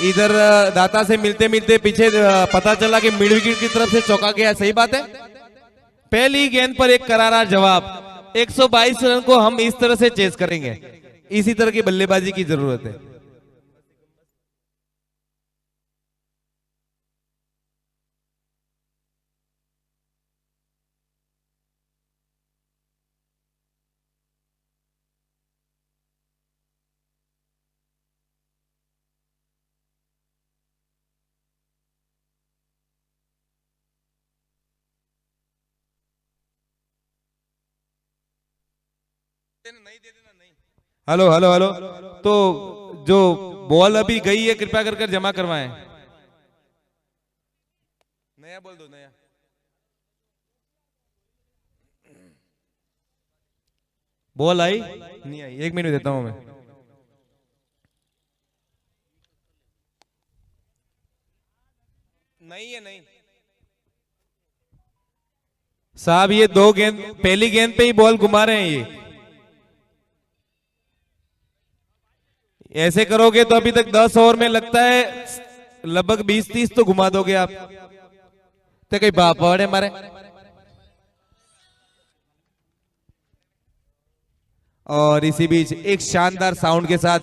इधर दाता से मिलते मिलते पीछे पता चला कि मिड विकेट की तरफ से चौका गया। सही बात है। पहली गेंद पर एक करारा जवाब। 122 रन को हम इस तरह से चेस करेंगे। इसी तरह की बल्लेबाजी की जरूरत है। नहीं दे देना नहीं। Hello hello hello. तो जो बॉल अभी गई है कृपया कर कर जमा करवाएं। नया बोल दो नया। बॉल आई नहीं आई? 1 मिनट देता हूं मैं। नहीं है नहीं साहब, ये 2 गेंद पहली गेंद पे ही बॉल घुमा रहे हैं। ये ऐसे करोगे तो अभी तक 10 ओवर में लगता है लगभग 20-30 तो घुमा दोगे आप। तो कहीं बाप है हमारे। और इसी बीच एक शानदार साउंड के साथ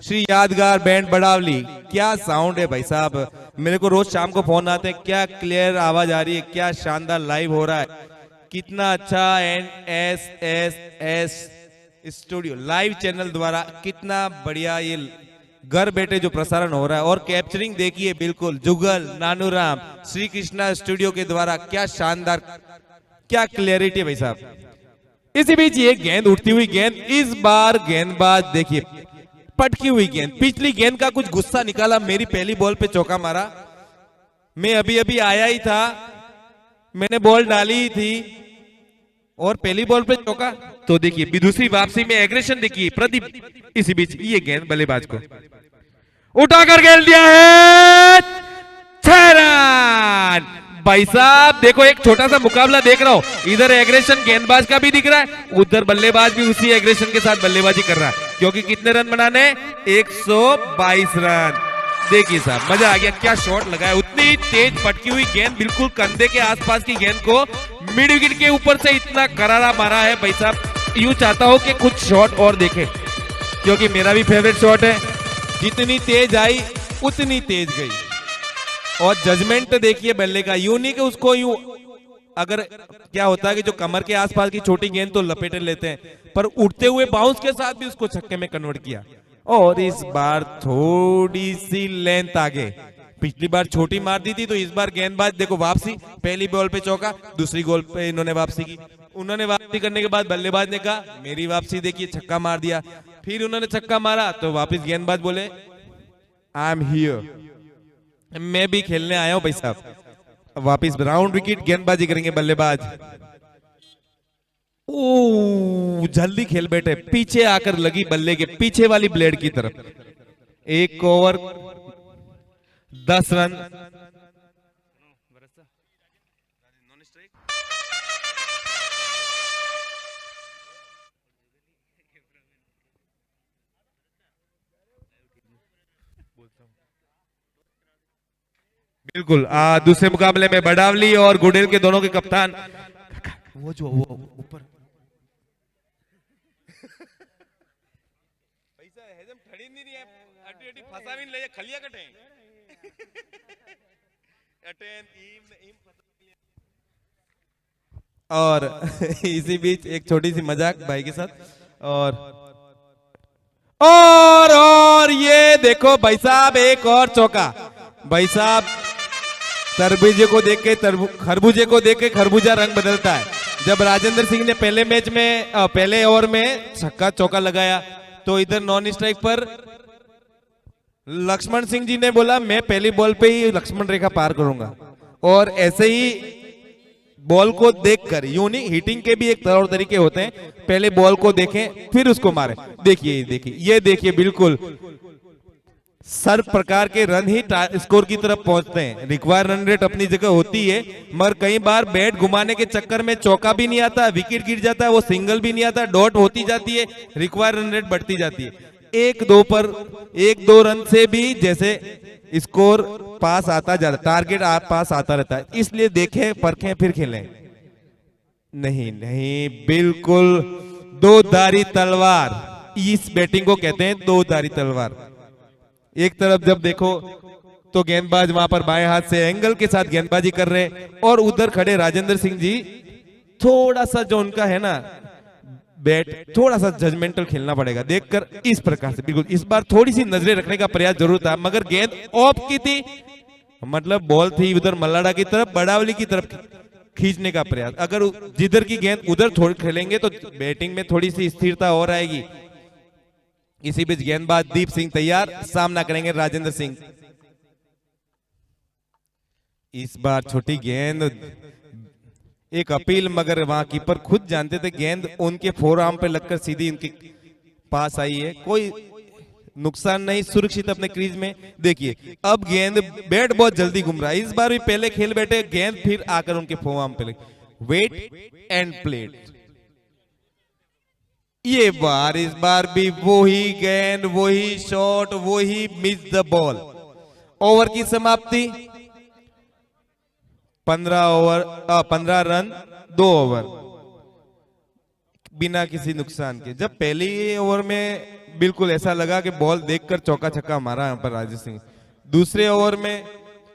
श्री यादगार बैंड बड़ावली। क्या साउंड है भाई साहब। मेरे को रोज शाम को फोन आते हैं, क्या क्लियर आवाज आ रही है, क्या शानदार लाइव हो रहा है, कितना अच्छा। NSS स्टूडियो लाइव चैनल द्वारा कितना बढ़िया ये घर बैठे जो प्रसारण हो रहा है। और कैप्चरिंग देखिए बिल्कुल जुगल नानूराम श्री कृष्णा स्टूडियो के द्वारा। क्या शानदार, क्या क्लियरिटी है भाई साहब। इसी बीच ये गेंद उठती हुई गेंद, इस बार गेंदबाज देखिए पटकी हुई गेंद। पिछली गेंद का कुछ गुस्सा निकाला, मेरी पहली बॉल पे चौका मारा। मैं अभी अभी आया ही था, मैंने बॉल डाली ही थी और पहली बॉल पे चौका। तो देखिए दूसरी वापसी में एग्रेशन देखिए प्रदीप। इसी बीच ये गेंद बल्लेबाज को उठाकर खेल दिया है 6 रन। भाई साहब देखो एक छोटा सा मुकाबला देख रहा हूं। इधर एग्रेशन गेंदबाज का भी दिख रहा है, उधर बल्लेबाज भी उसी एग्रेशन के साथ बल्लेबाजी कर रहा है। क्योंकि कितने रन बनाने? 122 रन। देखिए साहब मजा आ गया। क्या शॉट लगाया, उतनी तेज पटकी हुई गेंद, बिल्कुल कंधे के आसपास की गेंद को मिड विकेट के ऊपर से इतना करारा मारा है भाई साहब। यूं चाहता हूं कि कुछ शॉट और देखें, क्योंकि मेरा भी फेवरेट शॉट है। जितनी तेज आई उतनी तेज गई। और जजमेंट देखिए बल्ले का, यूं नहीं कि उसको यूं, अगर क्या होता है कि जो कमर के आसपास की छोटी गेंद तो लपेटे लेते हैं, पर उठते हुए बाउंस के साथ भी उसको छक्के में कन्वर्ट किया। और इस बार थोड़ी सी लेंथ आगे, पिछली बार छोटी मार दी थी, तो इस बार गेंदबाज देखो वापसी, पहली बॉल पे चौका, दूसरी बॉल पे इन्होंने वापसी की। उन्होंने वापसी करने के बाद बल्लेबाज ने कहा मेरी वापसी देखिए, छक्का मार दिया। फिर उन्होंने छक्का मारा तो वापस गेंदबाज बोले आई एम हियर, मैं भी खेलने आया हूं भाई साहब। वापस राउंड विकेट गेंदबाजी करेंगे बल्लेबाज। ओ जल्दी खेल बैठे, पीछे आकर लगी बल्ले के पीछे वाली ब्लेड की तरफ। 1 ओवर 10 रन। बिल्कुल दूसरे मुकाबले में बड़ावली और गुडेल के दोनों के कप्तान, वो जो वो ऊपर पैसा हेजम ठड़ी नहीं रही है, अटी अटी फसाविन ले खलिया कटे अटेन ईम और इसी बीच एक छोटी सी मजाक भाई के साथ। और ये देखो भाई साहब एक और चौका। भाई साहब तरबूजे को देख के खरबूजे को देख के खरबूजा रंग बदलता है। जब राजेंद्र सिंह ने पहले मैच में पहले ओवर में छक्का चौका लगाया, तो इधर नॉन स्ट्राइक पर लक्ष्मण सिंह जी ने बोला मैं पहली बॉल पे ही लक्ष्मण रेखा पार करूंगा। और ऐसे ही बॉल को देखकर, यूं नहीं, हिटिंग के भी एक तौर तरीके होते हैं, पहले बॉल को देखें फिर उसको मारें। देखिए देखिए ये देखिए, बिल्कुल सर्व प्रकार के रन ही स्कोर की तरफ पहुंचते हैं। रिक्वायर रन रेट अपनी जगह होती है, मगर कई बार बैट घुमाने के चक्कर में चौका भी नहीं आता, विकेट गिर जाता है, वो सिंगल भी नहीं आता, डॉट होती जाती है, रिक्वायर रन रेट बढ़ती जाती है। 1-2 रन से भी जैसे स्कोर पास आता जाता, टारगेट आप पास आता रहता है, इसलिए देखें परखें फिर खेलें। नहीं नहीं, बिल्कुल दो धारी तलवार, इस बैटिंग को कहते हैं दो धारी तलवार। एक तरफ जब देखो तो गेंदबाज वहां पर बाएं हाथ से एंगल के साथ गेंदबाजी कर रहे हैं, और उधर खड़े राजेंद्र सिंह जी थोड़ा सा जो उनका है ना बैट, थोड़ा सा जजमेंटल खेलना पड़ेगा। देखकर इस प्रकार से बिल्कुल इस बार थोड़ी सी नजरें रखने का प्रयास जरूर था, मगर गेंद ऑफ की थी, मतलब बॉल थी उधर मल्लाडा की तरफ, बड़ावली की तरफ खींचने का प्रयास। अगर जिधर की गेंद उधर थोड़ी खेलेंगे तो बैटिंग में थोड़ी सी स्थिरता और आएगी। इसी बीच गेंदबाज दीप सिंह तैयार, सामना करेंगे राजेंद्र सिंह। इस बार छोटी गेंद, एक अपील, मगर वहां कीपर खुद जानते थे गेंद उनके फोर आर्म पे लगकर सीधी उनके पास आई है, कोई नुकसान नहीं, सुरक्षित अपने क्रीज में। देखिए अब गेंद, बैट बहुत जल्दी घूम रहा है, इस बार भी पहले खेल बैठे गेंद फिर आकर उनके फोर आर्म पे लगी। Weight and plate. ये बार, इस बार भी वही गेंद, वही शॉट, वही मिस द बॉल। ओवर की समाप्ति 15 रन 2 ओवर बिना किसी नुकसान के। जब पहली ओवर में बिल्कुल ऐसा लगा कि बॉल देखकर चौका छक्का मारा यहाँ पर राजेश सिंह, दूसरे ओवर में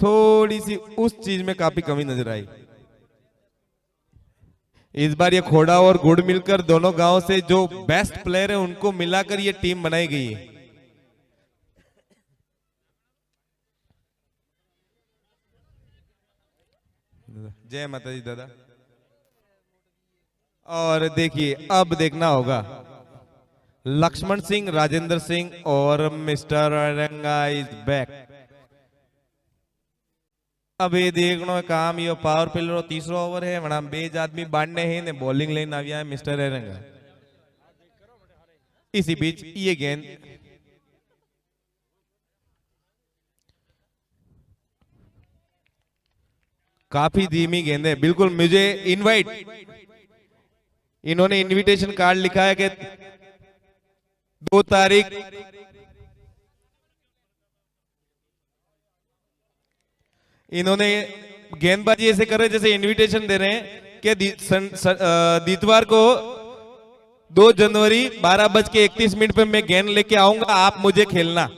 थोड़ी सी उस चीज में काफी कमी नजर आई। इस बार ये खोड़ा और गुड़ मिलकर दोनों गांव से जो बेस्ट प्लेयर है उनको मिलाकर ये टीम बनाई गई है। जय माता दी दादा। और देखिए अब देखना होगा लक्ष्मण सिंह, राजेंद्र सिंह और मिस्टर रंगा इज बैक। अब ये देखना काम, ये पावर प्लेयर तीसरा ओवर है, वहां बेज आदमी बांधने हैं ने बॉलिंग लेन आया है मिस्टर रंगा। इसी बीच ये गेंद काफी धीमी गेंद है, बिल्कुल मुझे इनवाइट, इन्होंने इनविटेशन कार्ड लिखा है कि 2 तारीख इन्होंने गेंदबाजी ऐसे कर रहे जैसे इनविटेशन दे रहे हैं कि दितवार को 2 जनवरी 12:31 पे मैं गेंद लेके आऊंगा, आप मुझे खेलना।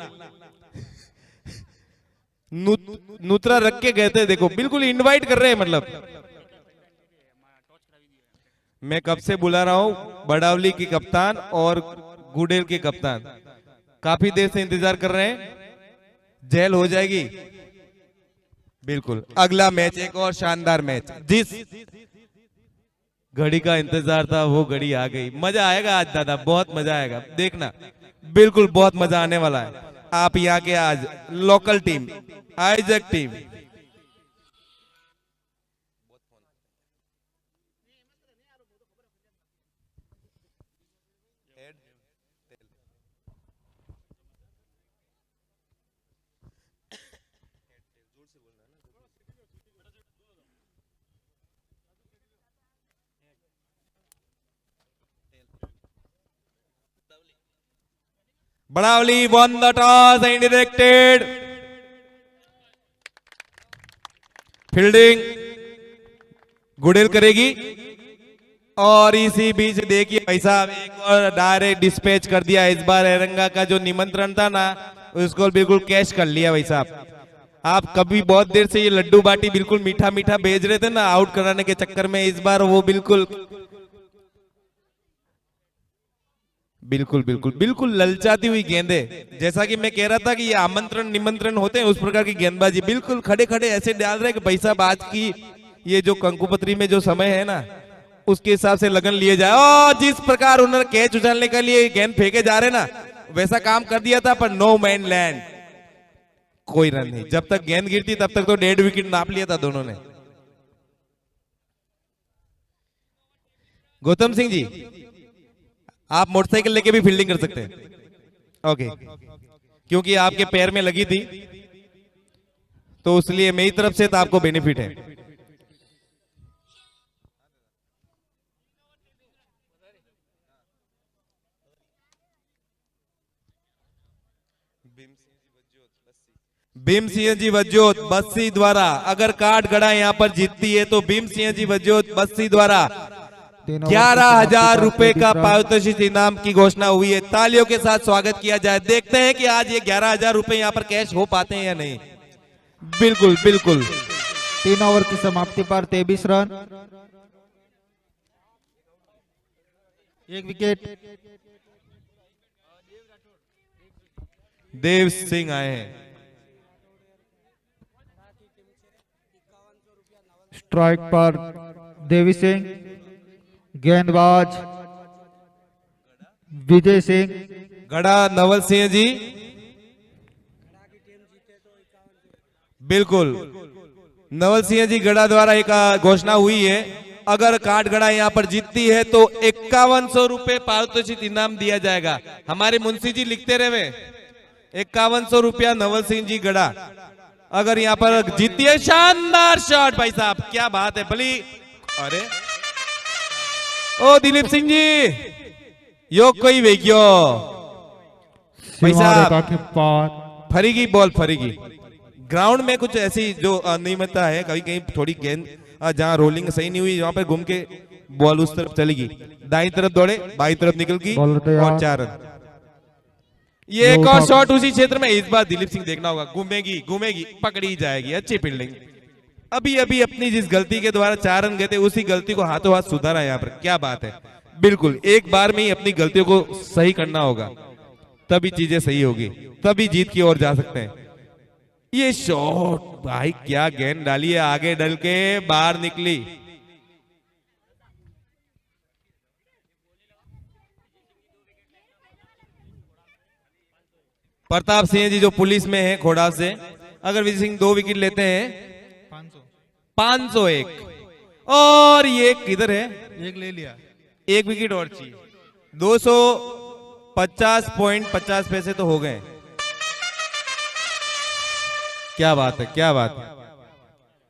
नूतरा रख के गए थे, देखो बिल्कुल इनवाइट कर रहे हैं। मतलब मैं कब से बुला रहा हूं, बड़ावली के कप्तान और गुडेल के कप्तान काफी देर से इंतजार कर रहे हैं, जेल हो जाएगी। बिल्कुल अगला मैच एक और शानदार मैच, जिस घड़ी का इंतजार था वो घड़ी आ गई। मजा आएगा आज दादा, बहुत मजा आएगा, देखना बिल्कुल बहुत मजा आने वाला है। आप यहाँ के आज local team Isaac team, Badauli won the toss and directed fielding गुडेल करेगी। और इसी बीच देखिए भाई साहब एक और डायरेक्ट डिस्पैच कर दिया। इस बार एरंगा का जो निमंत्रण था ना उसको बिल्कुल कैश कर लिया भाई साहब। आप कभी बहुत देर से ये लड्डू बाटी बिल्कुल मीठा मीठा भेज रहे थे ना आउट कराने के चक्कर में, इस बार वो बिल्कुल बिल्कुल बिल्कुल बिल्कुल ललचाती हुई गेंदे। जैसा कि मैं कह रहा था कि ये आमंत्रण निमंत्रण होते हैं उस प्रकार की गेंदबाजी बिल्कुल खड़े खड़े ऐसे डाल रहे हैं कि भाई साहब आज की ये जो कंकुपत्री में जो समय है ना उसके हिसाब से लगन लिए जाए। और जिस प्रकार उन्होंने कैच उछालने के लिए गेंद फेंके जा रहे ना वैसा काम कर दिया था, पर नो मैन लैंड, कोई रन नहीं। जब तक गेंद गिरती तब तक तो 1.5 विकेट नाप लिया था दोनों ने। गौतम सिंह जी आप मोटरसाइकिल लेके भी फील्डिंग कर सकते हैं। ओके, क्योंकि आपके पैर में लगी थी तो इसलिए मेरी तरफ से तो आपको बेनिफिट है। भीम सिंह जी वज्योत बस्सी द्वारा अगर काठगड़ा यहाँ पर जीतती है तो भीम सिंह जी वज्योत बस्सी द्वारा 11,000 रुपए का पारितोषिक इनाम की घोषणा हुई है। तालियों के साथ स्वागत किया जाए। देखते हैं कि आज ये 11,000 रुपए यहाँ पर कैश हो पाते हैं या नहीं। बिल्कुल बिल्कुल। 3 ओवर की समाप्ति पर 23 रन, 1 विकेट। देव सिंह आए हैं। स्ट्राइक पर देवी सिंह, गेंदबाज विजय सिंह। गड़ा नवल सिंह जी, बिल्कुल नवल सिंह जी गड़ा द्वारा एक घोषणा हुई है। अगर काठगड़ा यहाँ पर जीतती है तो 5100 रुपए पारितोषिक इनाम दिया जाएगा। हमारे मुंशी जी लिखते रहे 5100 रुपया नवल सिंह जी गड़ा अगर यहाँ पर जीतती है। शानदार शॉट भाई साहब, क्या बात है भली। अरे ओ दिलीप सिंह जी यो कोई वेग्यो भाई साहब, फरीगी बॉल फरीगी। ग्राउंड में कुछ ऐसी जो अनियमितता है, कभी कहीं थोड़ी गेंद जहां रोलिंग सही नहीं हुई, वहां पर घूम के बॉल उस तरफ चलेगी, दाई तरफ दौड़े बाई तरफ निकल गई और 4 रन। ये एक और शॉट उसी क्षेत्र में, इस बार दिलीप सिंह देखना होगा, घूमेगी घूमेगी पकड़ी जाएगी। अच्छी फील्डिंग। अभी अभी अपनी जिस गलती के द्वारा 4 रन गए थे उसी गलती को हाथों हाथ सुधारा यहाँ पर। क्या बात है, बिल्कुल एक बार में ही अपनी गलतियों को सही करना होगा, तभी चीजें सही होगी, तभी जीत की ओर जा सकते हैं। ये शॉट भाई क्या गेंद डाली है, आगे डल के बाहर निकली। प्रताप सिंह जी जो पुलिस में है खोड़ा से, अगर विजय सिंह 2 विकेट लेते हैं 501 और ये किधर है, एक ले लिया, 1 विकेट और चाहिए। 250.50 पैसे तो हो गए। क्या बात है, क्या बात है।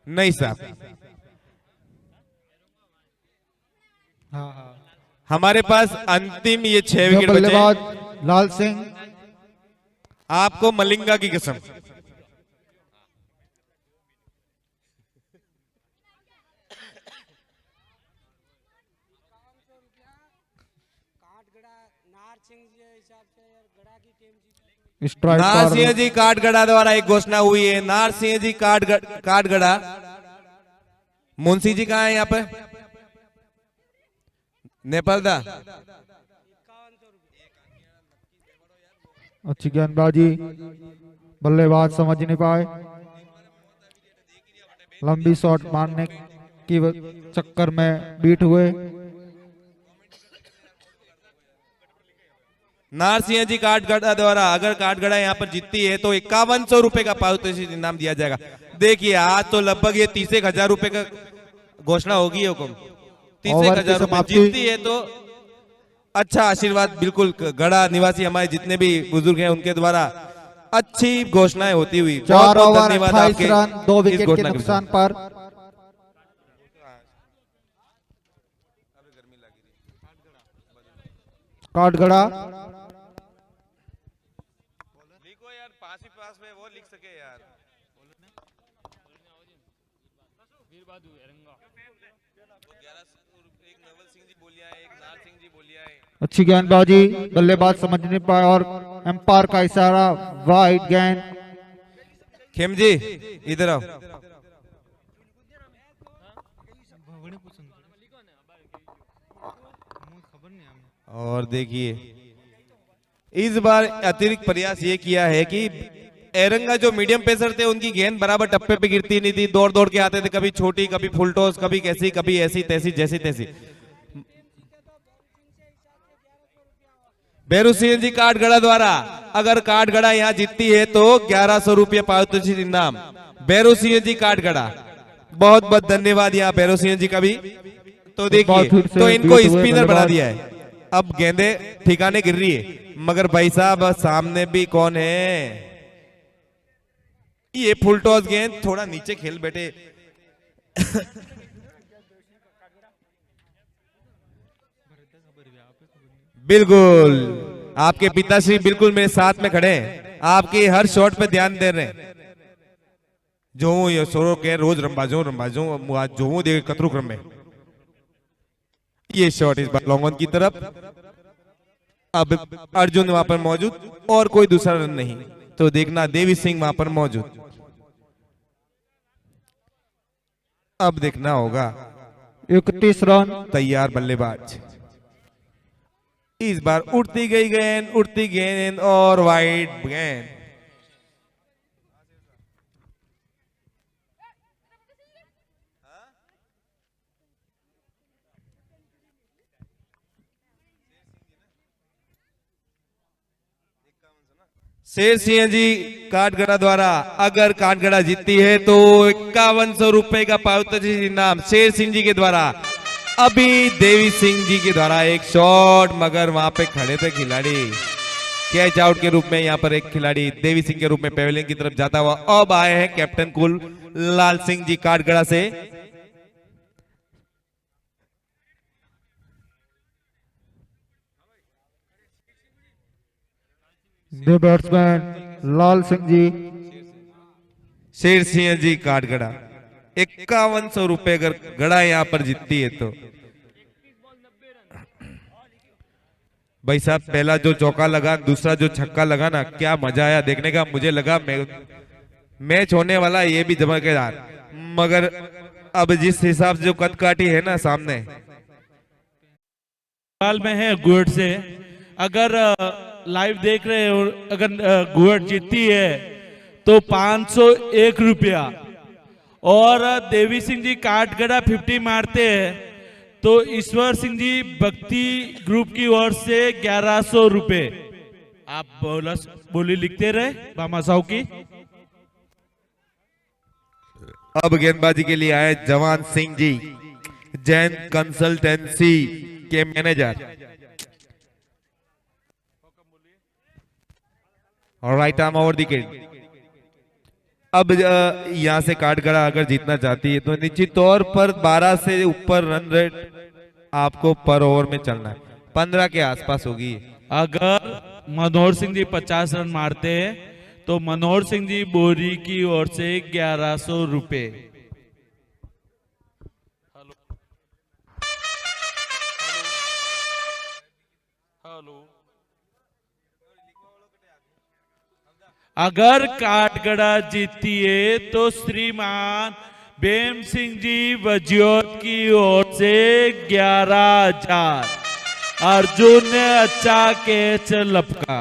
नहीं साहब, हमारे पास अंतिम ये 6 विकेट बचे। लाल सिंह, आपको मलिंगा की कसम। नार सिंह जी काठगड़ा द्वारा एक घोषणा हुई है। नार सिंह जी काठगड़ा। मुंशी जी कहाँ है यहाँ पे, नेपाल दा। अच्छी गेंदबाजी, बल्लेबाज समझ नहीं पाए, लंबी शॉट मारने की चक्कर में बीट हुए। नार सिंह जी काठगड़ा द्वारा अगर काठगड़ा यहाँ पर जीतती है तो 5100 रुपए का पारितोषिक इनाम दिया जाएगा। देखिए आज तो लगभग ये 30,000 रुपए का घोषणा होगी। हुकुम 30,000 रुपए जीतती है तो अच्छा आशीर्वाद। बिल्कुल गढ़ा निवासी हमारे जितने भी बुजुर्ग हैं उनके द्वारा अच्छी घोषणाएं होती हुई। 4 ओवर 28 रन 2 विकेट के नुकसान पर। काठगड़ा पास में वो लिख सके यार। अच्छी गेंदबाजी, बल्लेबाज समझ नहीं पाए और एम्पायर का इशारा, वाइड गेंद। खेम जी इधर आओ। और देखिए इस बार अतिरिक्त प्रयास ये किया है कि एरंगा जो मीडियम पेसर थे उनकी गेंद बराबर टप्पे पे गिरती नहीं थी, दौड़ दौड़ के आते थे, कभी छोटी कभी फुल टॉस, कभी कैसी कभी ऐसी तैसी जैसी तैसी। भैरू सिंह जी काठगड़ा द्वारा अगर काठगड़ा यहाँ जीतती है तो 1100 रुपये पारितोषिक इनाम। भैरू सिंह जी काठगड़ा, बहुत बहुत धन्यवाद यहाँ भैरू सिंह जी का भी। तो देखिए तो इनको स्पिनर बना दिया है, अब गेंदे ठिकाने गिर रही है, मगर भाई साहब सामने भी कौन है, ये फुल टॉस गेंद थोड़ा नीचे खेल बैठे। बिल्कुल आपके पिताश्री बिल्कुल मेरे साथ में खड़े हैं, आपके हर शॉट पे ध्यान दे रहे हैं। जो ये सोरो के रोज रंबाजो जो दे कतरू क्रम में ये शॉट इस बार लॉन्ग ऑन की तरफ। अब अर्जुन वहां पर मौजूद और कोई दूसरा रन नहीं, तो देखना देवी सिंह वहां पर मौजूद। अब देखना होगा 31 रन। तैयार बल्लेबाज। इस बार उड़ती गई गेंद और वाइड गेंद। शेर सिंह जी काठगड़ा द्वारा अगर काठगड़ा जीतती है तो 5100 रुपए का पारितोषिक इनाम शेर सिंह जी के द्वारा। अभी देवी सिंह जी के द्वारा एक शॉट, मगर वहां पे खड़े थे खिलाड़ी। कैच आउट के रूप में यहाँ पर एक खिलाड़ी देवी सिंह के रूप में पेवेलियन की तरफ जाता हुआ अब आए हैं कैप्टन कुल लाल सिंह जी काठगड़ा से। न्यू बैट्समैन लाल सिंह जी। शेर सिंह जी काठगड़ा 5100 रुपए अगर गड़ा यहाँ पर जीतती है तो। भाई साहब पहला जो चौका लगा, दूसरा जो छक्का लगा ना, क्या मजा आया देखने का। मुझे लगा मैच होने वाला ये भी धमाकेदार, मगर अब जिस हिसाब से जो कदकाठी है ना सामने में है गुड से, अगर लाइव देख रहे हो, अगर गुड जीतती है तो 501 रुपया, और देवी सिंह जी काठगड़ा 50 मारते हैं तो ईश्वर सिंह जी भक्ति ग्रुप की ओर से 1100 रुपए। आप बोली लिखते रहे बामा साहू की। अब गेंदबाजी के लिए आए जवान सिंह जी, जैन कंसल्टेंसी के मैनेजर। और right arm over the wicket. अब यहां से काठगड़ा अगर जीतना चाहती है तो निश्चित तौर पर 12 से ऊपर रन रेट आपको पर ओवर में चलना है, 15 के आसपास होगी। अगर मनोहर सिंह जी 50 रन मारते हैं तो मनोहर सिंह जी बोरी की ओर से 1100 रुपए। अगर काठगड़ा जीतती है तो श्रीमान बेम सिंह जी वजियोत की ओर से 11,000। अर्जुन ने अच्छा कैच लपका।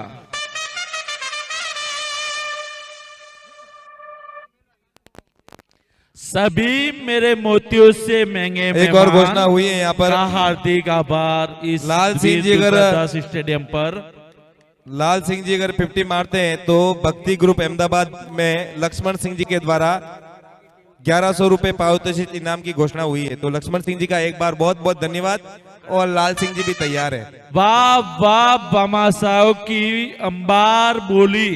सभी मेरे मोतियों से महंगे एक और घोषणा हुई है यहाँ पर। हार्दिक आभार इस लाल सिंह जी अगर स्टेडियम पर लाल सिंह जी अगर 50 मारते हैं तो भक्ति ग्रुप अहमदाबाद में लक्ष्मण सिंह जी के द्वारा 1100 रुपए पारितोषिक इनाम की घोषणा हुई है। तो लक्ष्मण सिंह जी का एक बार बहुत बहुत धन्यवाद, और लाल सिंह जी भी तैयार है। वाह वाह बामा साहब की अंबार बोली,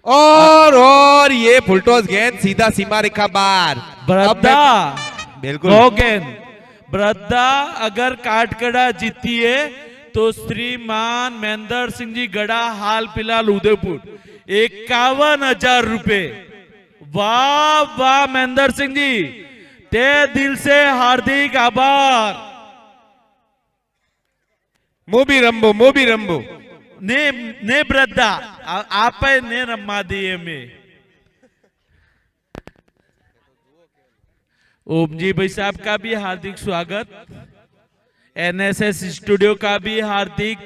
और ये फुलटॉस गेंद सीधा सीमा रेखा बार। ब्रद्दा बिल्कुल नो गेंद। ब्रद्दा अगर काठगड़ा जीती है तो श्रीमान महेंद्र सिंह जी गड़ा हाल फिलहाल उदयपुर 51,000 रुपए। वाह वाह महेंद्र सिंह जी, ते दिल से हार्दिक आभार। मोबी रंबो ने ब्रद्दा आप ने रमा दिए में। ओम जी भाई साहब का भी हार्दिक स्वागत। एनएसएस स्टूडियो का भी हार्दिक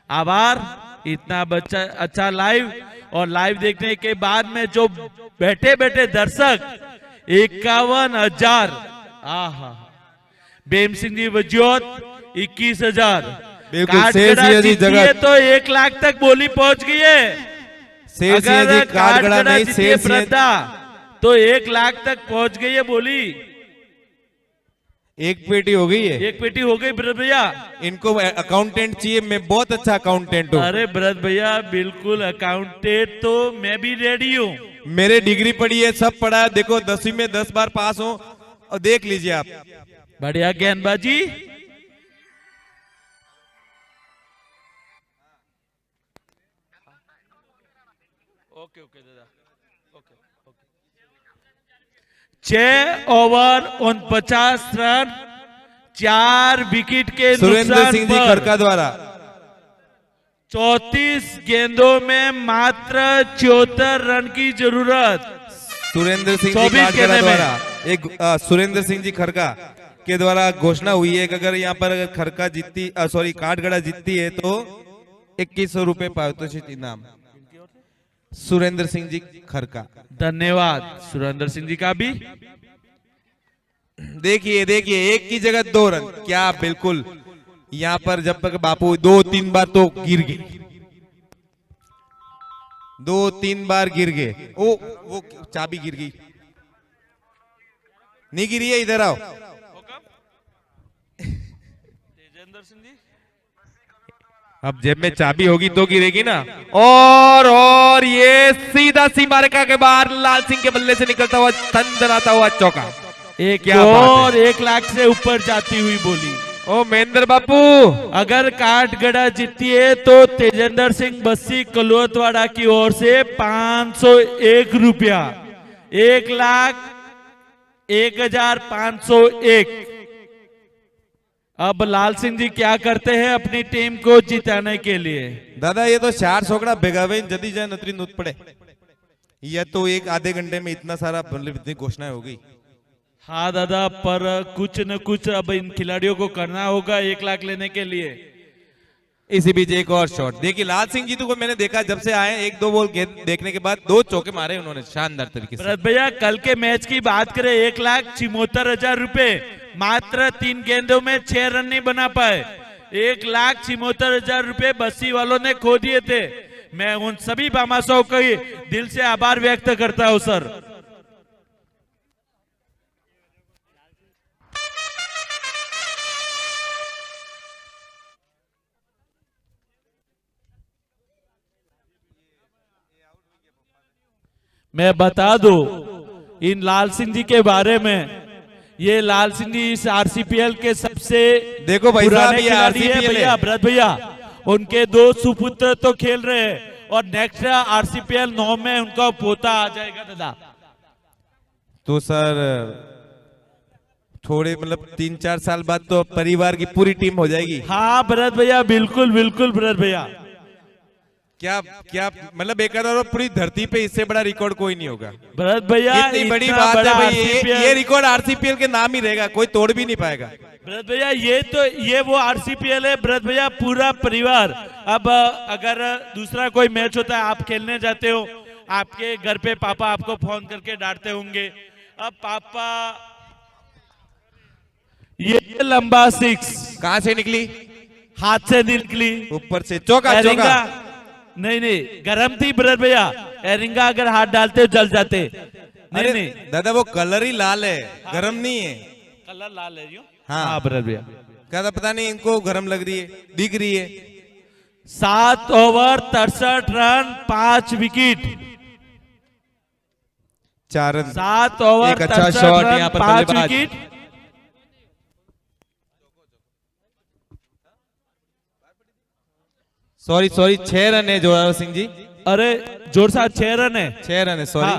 आभार। इतना बच्चा अच्छा लाइव, और लाइव देखने के बाद में जो बैठे बैठे दर्शक 51,000। आहा, बेम सिंह जी वजियोत 21,000। काठगड़ा जीती है तो 1 लाख तक बोली पहुंच गई है। अगर काठगड़ा जीती है ब्रद्दा तो 1 लाख तक पहुंच गई है बोली। एक पेटी हो गई है। एक पेटी हो गई ब्रद भैया। इनको अकाउंटेंट चाहिए, मैं बहुत अच्छा अकाउंटेंट हूँ। अरे ब्रद भैया बिल्कुल अकाउंटेंट तो मैं भी रेडी हूँ। मेरे डिग्री पढ़ी है, सब पढ़ा है। देखो 10वीं में 10 बार पास हूँ, और देख लीजिए आप। बढ़िया गेंदबाजी। ओके ओके दादा, okay okay. 6 over 49 run, 4 wicket के सुरेंद्र नुकसान सिंह जी पर खड़का द्वारा 34 गेंदों में मात्र 74 रन की जरूरत। सुरेंद्र सिंह जी 24 काटगड़ा गेंदे में। द्वारा एक सुरेंद्र सिंह जी खड़का के द्वारा घोषणा हुई है कि अगर यहाँ पर अगर खड़का जीतती सॉरी काटगड़ा जीतती है तो 2100 रुपए पारितोषिक इनाम। सुरेंद्र सिंह जी खड़का, धन्यवाद सुरेंद्र सिंह जी का भी। देखिए देखिए, एक की जगह 2 रन, क्या बिल्कुल यहाँ पर जब तक बापू 2-3 बार तो गिर गए, 2-3 बार गिर गए। वो चाबी गिर गई, नहीं गिरी है, इधर आओ। तेजेंद्र सिंह जी, अब जेब में चाबी होगी तो गिरेगी ना। और ये सीधा सीमा रेखा के बाहर लाल सिंह के बल्ले से निकलता हुआ थंदराता हुआ चौका। एक क्या बात और 1 लाख से ऊपर जाती हुई बोली। ओ महेंद्र बापू, अगर काटगड़ा जीती है तो तेजेंद्र सिंह बस्सी कलुअतवाड़ा की ओर से 501 रुपया, 1,01,501। अब लाल सिंह जी क्या करते हैं अपनी टीम को जिताने के लिए? दादा ये तो 4 सोकड़ा बेगावे जदी जाए नतरी नूत पड़े, यह तो एक आधे घंटे में इतना सारा मतलब इतनी घोषणाएं हो गई। हाँ दादा, पर कुछ न कुछ अब इन खिलाड़ियों को करना होगा 1 लाख लेने के लिए। इसी बीच एक और शॉट देखिए, लाल सिंह जी को मैंने देखा जब से आए 1-2 बॉल गेंद देखने के बाद 2 चौके मारे उन्होंने शानदार तरीके से। भरत भैया, कल के मैच की बात करें, 1,76,000 रुपए, मात्र 3 गेंदों में 6 रन नहीं बना पाए। 1,76,000 रुपए बस्सी वालों ने खो दिए थे। मैं उन सभी बामासों को दिल से आभार व्यक्त करता हूं सर। मैं बता दूं इन लाल सिंह जी के बारे में, ये लाल सिंह जी इस आरसीपीएल के सबसे देखो भाई साहब, पुराने ये खिलाड़ी हैं आरसीपीएल भैया, है। भरत भैया। उनके 2 सुपुत्र तो खेल रहे हैं और नेक्स्ट आरसीपीएल 9 में उनका पोता आ जाएगा दादा। तो सर थोड़े मतलब 3-4 साल बाद तो परिवार की पूरी टीम हो जाएगी। हाँ भरत भैया, बिल्कुल बिल्कुल भरत भैया। क्या क्या मतलब एक और पूरी धरती पे इससे बड़ा रिकॉर्ड कोई नहीं होगा। भरत भैया, इतनी बड़ी इतना बात है बड़ा भाई, RCPL ये रिकॉर्ड आरसीपीएल के नाम ही रहेगा, कोई तोड़ भी नहीं पाएगा। भरत भैया, ये वो आरसीपीएल है भरत भैया, पूरा परिवार। अब अगर दूसरा कोई मैच होता है, आप खेलने जाते हो, आपके घर पे पापा आपको फोन करके डांटते होंगे। अब पापा, ये लंबा 6 कहां से निकली? हाथ से निकली, ऊपर से चौका। एरिंगा चौका नहीं गरम थी भरत भैया, एरिंगा अगर हाथ डालते जल जाते। अरे नहीं दादा वो कलर ही लाल है, गरम नहीं है। कलर लाल है हाँ भरत भैया। क्या पता नहीं इनको गरम लग रही है, दिख रही है। 7 over 63 run 5 wicket, 4 run. 7 over एक अच्छा 63 शॉट रन यहाँ पर 5 बल्लेबाज। विकेट। सॉरी 6 रन है जोरावर सिंह जी। अरे जोर से 6 रन है, 6 रन है, सॉरी।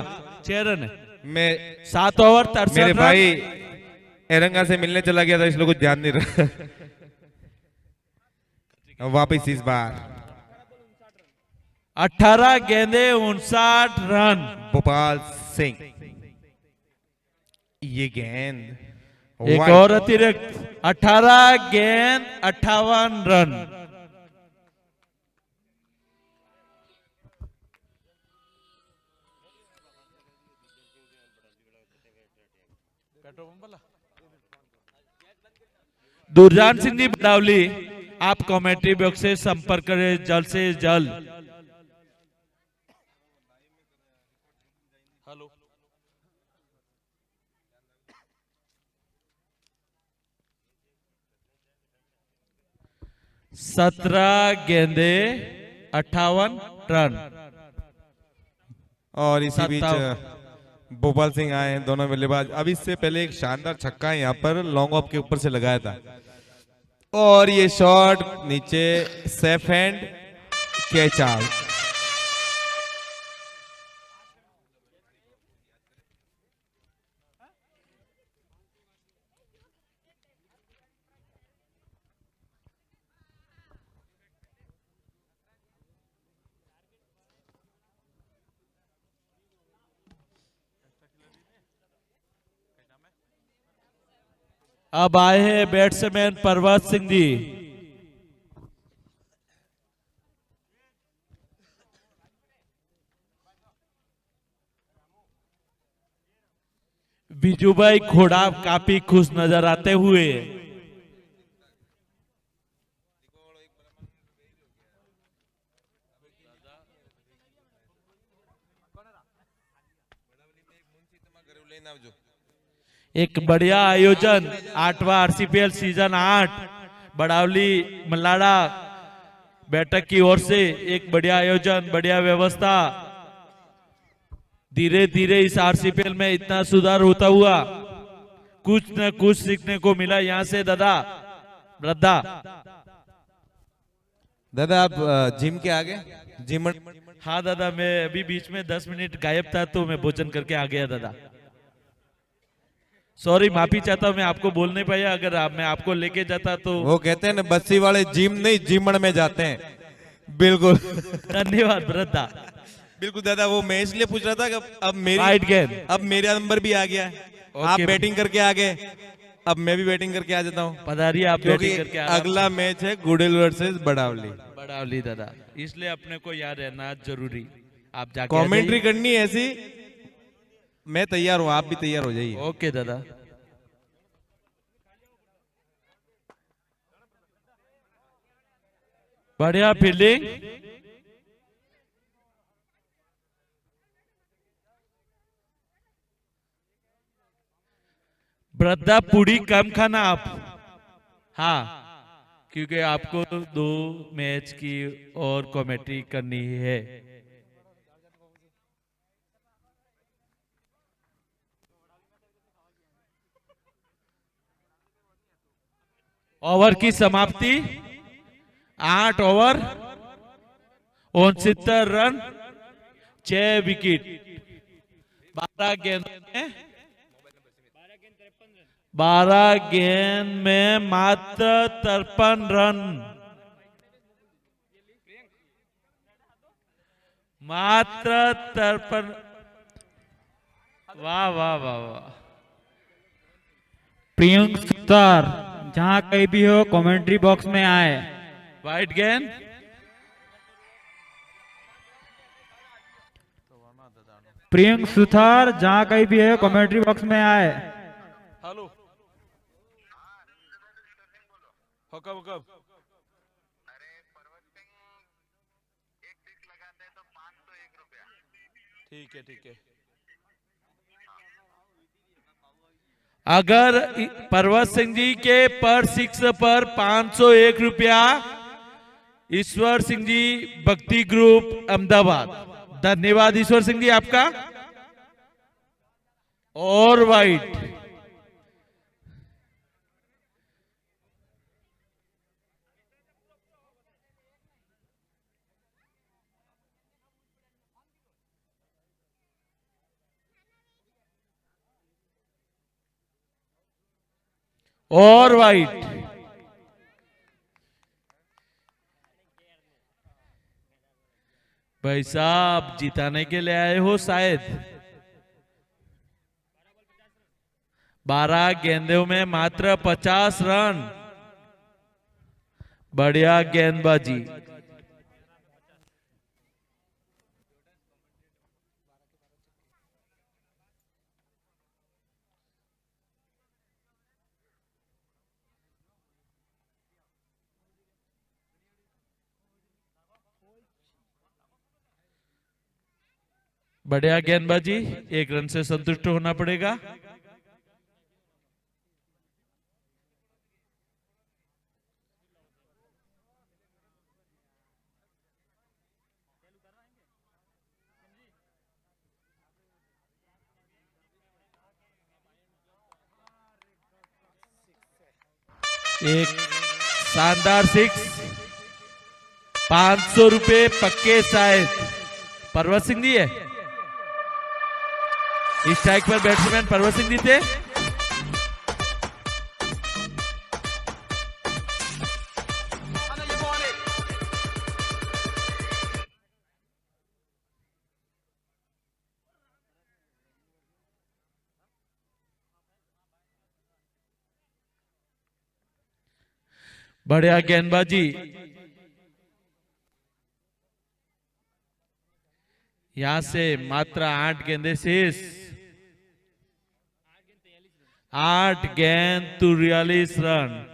6 रन है। मैं 7 ओवर 63 मेरे रन। भाई एरंगा से मिलने चला गया था, इसलिए कुछ ध्यान नहीं रहा। अब वापिस इस बार 18 गेंदे 59 रन। भोपाल सिंह, ये गेंद एक और अतिरिक्त 18 गेंद 58 रन। दुर्जान सिंह जी बदावली, आप कमेटी बॉक्स से संपर्क करें जल्द से जल्द। हेलो, सत्रह गेंदे 58 रन। और इसी बीच 57 भोपाल सिंह आए हैं, दोनों बल्लेबाज। अब इससे पहले एक शानदार छक्का यहाँ पर लॉन्ग ऑफ के ऊपर से लगाया था, और ये शॉट नीचे सेफ हैंड कैच आउट। अब आए हैं बैट्समैन परवत सिंह जी। विजूभाई घोड़ा काफी खुश नजर आते हुए। एक बढ़िया आयोजन 8वां आरसीपीएल सीजन 8 बड़ावली मल्लाड़ा बैठक की ओर से एक बढ़िया आयोजन, बढ़िया व्यवस्था। धीरे धीरे इस आरसीपीएल में इतना सुधार होता हुआ कुछ न कुछ सीखने को मिला यहाँ से। दादा वृद्धा दादा आप जिम के आगे जिम। हाँ दादा, मैं अभी बीच में 10 मिनट गायब था तो मैं भोजन करके आ गया दादा। सॉरी, माफी चाहता हूँ, मैं आपको बोल नहीं पाया। अगर मैं आपको लेके जाता तो। वो कहते हैं ना बस्सी वाले जिम नहीं जिमण में जाते हैं। बिल्कुल धन्यवाद वृद्धा। बिल्कुल दादा, वो मैं इसलिए पूछ रहा था कि वाइड गेंद। अब मेरा नंबर भी आ गया है। आप बैटिंग करके आ गए, अब मैं भी बैटिंग करके आ जाता हूँ। पधारिए आप बैटिंग करके। अगला मैच है गुडेल वर्सेस बड़ावली। बड़ावली दादा, इसलिए अपने को याद रहना जरूरी। आप जाके कमेंट्री करनी है ऐसी। मैं तैयार हूँ, आप भी तैयार हो जाइए। ओके दादा। बढ़िया फील्डिंग। वृद्धा पूरी कम खाना आप। हाँ, क्योंकि आपको 2 मैच की और कमेंट्री करनी है। ओवर की समाप्ति 8 ओवर 69 रन 6 विकेट। 12 गेंदों में 12 गेंद में मात्र 53 रन। मात्र 53। वाह वाह वाह वाह। प्रियंक सुतार जहां कहीं भी हो कमेंट्री बॉक्स में आए। वाइड गेंद। प्रियंक सुतार जहां कहीं भी है कमेंट्री बॉक्स में आए। हेलो, हुकम हुकम। ठीक है ठीक है। अगर परवत सिंह जी के पर 6 पर 501 रुपया। ईश्वर सिंह जी भक्ति ग्रुप अहमदाबाद। धन्यवाद ईश्वर सिंह जी आपका। और वाइट। और वाइट। भाई साहब जिताने के लिए आए हो शायद। 12 गेंदों में मात्र 50 रन। बढ़िया गेंदबाजी। बढ़िया गेंदबाजी। 1 रन से संतुष्ट होना पड़ेगा। एक शानदार 6। 500 रुपए पक्के शायद परवत सिंह जी है। इस स्ट्राइक पर बैट्समैन परवत सिंह जी थे। बढ़िया गेंदबाजी। यहां से मात्र 8 गेंदे शेष। 8 गेंद 43 रन।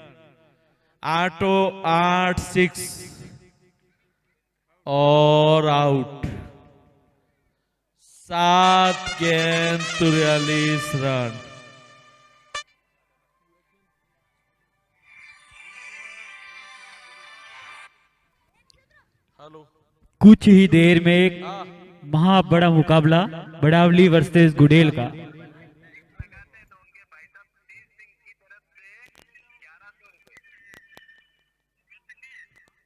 8 6 और आउट। 7 गेंद 43 रन। हेलो। कुछ ही देर में एक महा बड़ा मुकाबला बड़ावली वर्सेस गुडेल का।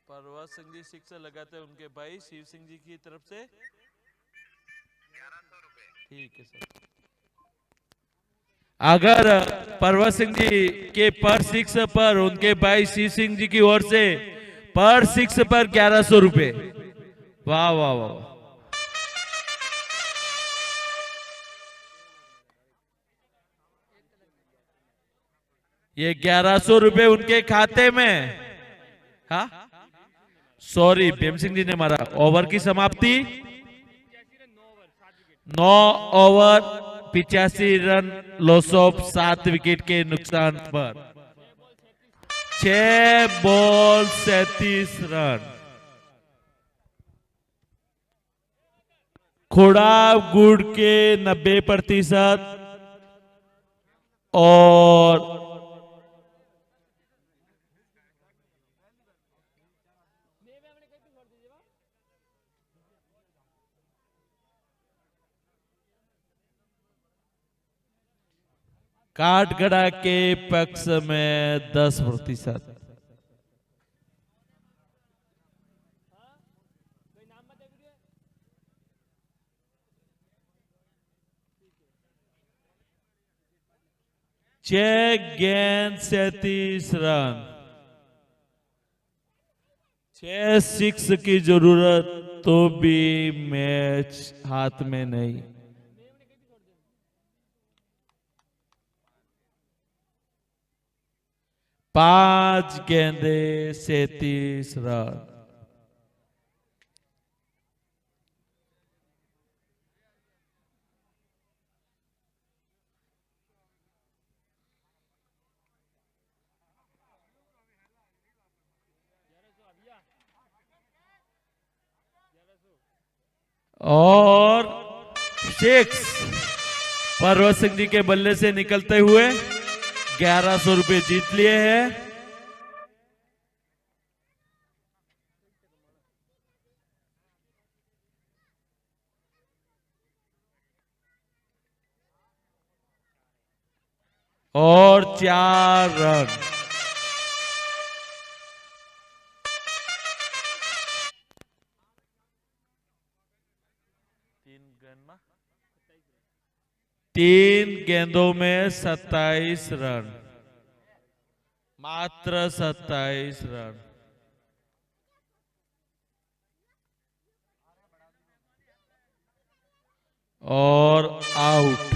परवत सिंह जी सिक्सर लगाते हैं उनके भाई शिव सिंह जी की तरफ से 1100 रुपए। ठीक है सर। अगर परवत सिंह जी के पर 6 पर उनके भाई शिव सिंह जी की ओर से पर 6 पर 1100 रुपए। वाह वाह वाह। ये 1100 रुपए उनके खाते में। हाँ सॉरी भीम सिंह जी ने मारा। ओवर की समाप्ति 9 over 85 run loss of 7 wicket के नुकसान पर 6 बॉल 37 रन। खोड़ा गुड़ के 90% और काठगड़ा के पक्ष में 10%। छह गेंद 37 रन। 6 6 की जरूरत तो भी मैच हाथ में नहीं। पांच गेंदे 37 रन। और 6 परवत सिंह जी के बल्ले से निकलते हुए 1100 रुपए जीत लिए हैं। और 4 रन। तीन गेंदों में 27 रन। मात्र 27 रन। और आउट।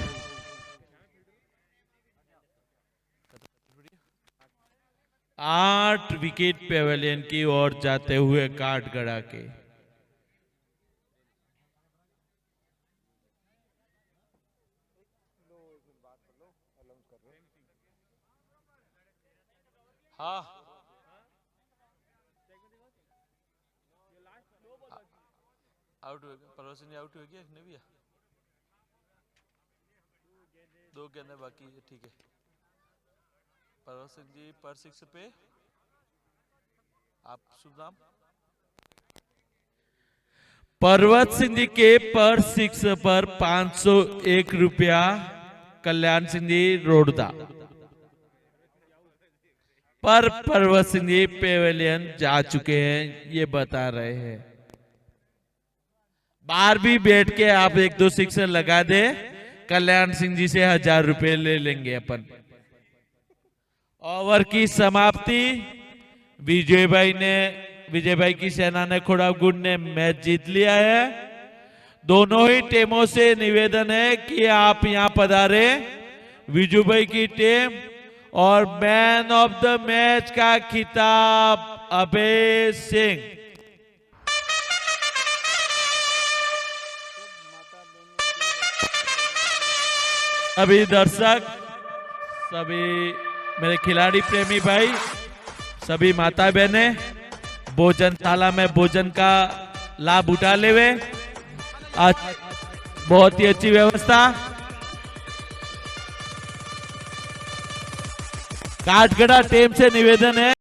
आठ विकेट पेवेलियन की ओर जाते हुए काठगड़ा के। हाँ आउट हो गया। परवत सिंह आउट हो गया ने भैया। 2 गेंदें बाकी है। ठीक है परवत सिंह जी पर 6 पे आप शुभ नाम। परवत सिंह जी के पर 6 पर 501 रुपया कल्याण सिंह जी रोडदा पर परवत सिंह जी पेवेलियन जा चुके हैं ये बता रहे हैं। बाहर भी बैठ के आप 1-2 सिक्सर लगा दे कल्याण सिंह जी से 1000 रुपए ले लेंगे अपन। ओवर की समाप्ति विजय भाई की सेना ने खोड़ागुड़ ने मैच जीत लिया है। दोनों ही टीमों से निवेदन है कि आप यहां पधारे। विजू भाई की टीम और मैन ऑफ द मैच का खिताब अभय सिंह। सभी दर्शक, सभी मेरे खिलाड़ी प्रेमी भाई, सभी माता बहने भोजनशाला में भोजन का लाभ उठा लेवे। आज बहुत ही अच्छी व्यवस्था। काठगड़ा टीम से निवेदन है